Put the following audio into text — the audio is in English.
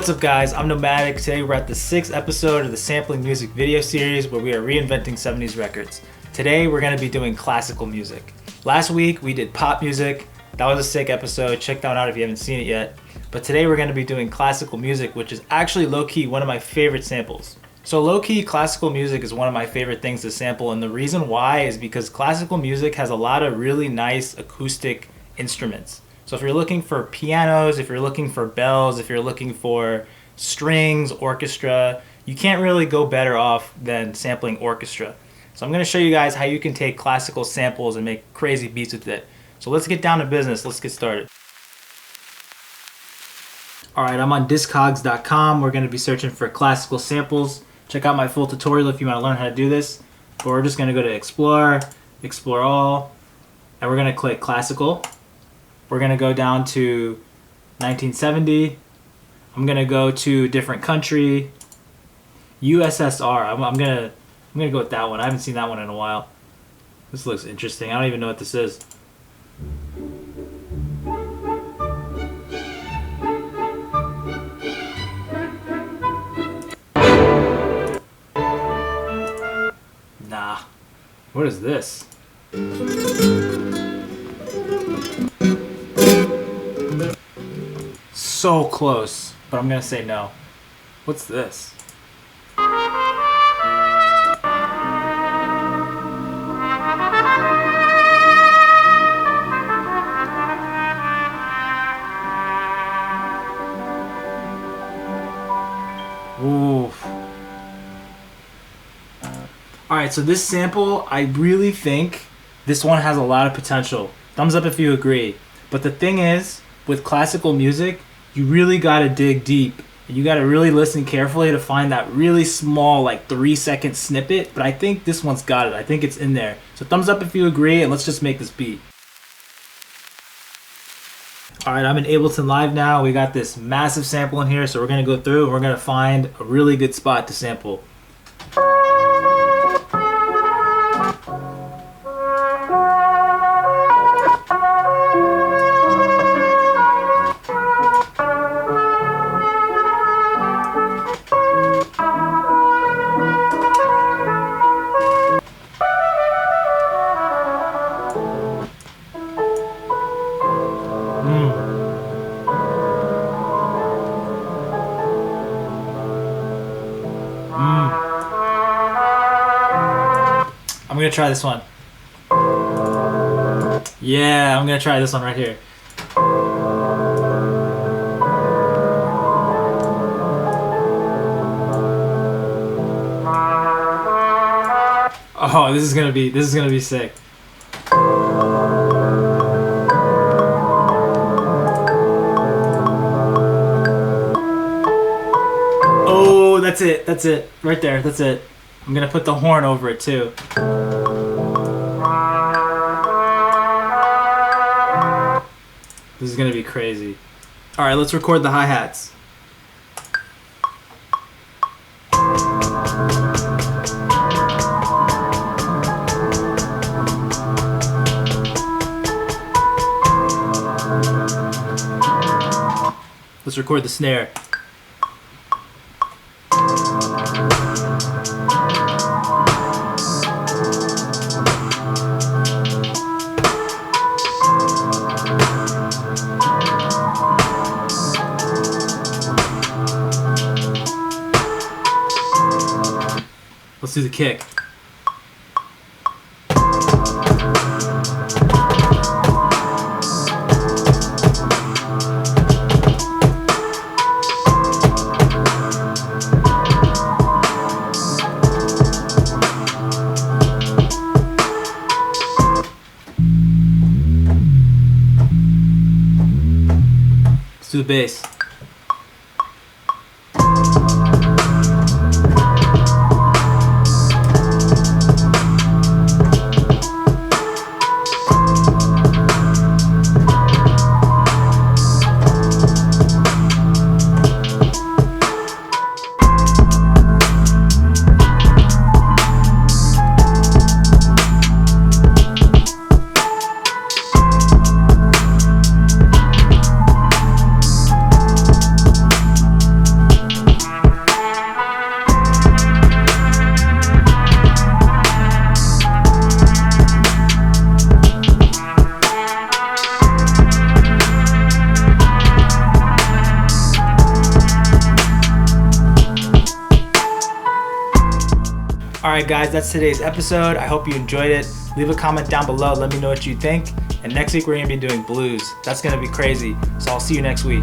What's up guys, I'm Nomadikh. Today we're at the 6th episode of the sampling music video series where we are reinventing 70s records. Today we're going to be doing classical music. Last week we did pop music. That was a sick episode, check that out if you haven't seen it yet. But today we're going to be doing classical music, which is actually low-key one of my favorite samples. So low-key classical music is one of my favorite things to sample, and the reason why is because classical music has a lot of really nice acoustic instruments. So if you're looking for pianos, if you're looking for bells, if you're looking for strings, orchestra, you can't really go better off than sampling orchestra. So I'm going to show you guys how you can take classical samples and make crazy beats with it. So let's get down to business. Let's get started. Alright, I'm on discogs.com. We're going to be searching for classical samples. Check out my full tutorial if you want to learn how to do this. But we're just going to go to Explore, Explore All, and we're going to click Classical. We're going to go down to 1970. I'm going to go to different country. USSR. I'm going to go with that one. I haven't seen that one in a while. This looks interesting. I don't even know what this is. Nah. What is this? So close, but I'm gonna say no. What's this? Ooh. Alright, so this sample, I really think this one has a lot of potential. Thumbs up if you agree. But the thing is, with classical music, you really gotta dig deep. You gotta really listen carefully to find that really small, like 3-second snippet. But I think this one's got it. I think it's in there. So thumbs up if you agree, and let's just make this beat. Alright, I'm in Ableton Live now. We got this massive sample in here, so we're gonna go through and we're gonna find a really good spot to sample. I'm gonna try this one. Yeah, I'm gonna try this one right here. Oh, this is gonna be sick. Oh, that's it, right there, that's it. I'm gonna put the horn over it too. This is gonna be crazy. Alright, let's record the hi-hats. Let's record the snare. Let's do the kick. Let's do the bass. Alright guys, that's today's episode. I hope you enjoyed it. Leave a comment down below, let me know what you think. And next week we're going to be doing blues. That's going to be crazy. So I'll see you next week.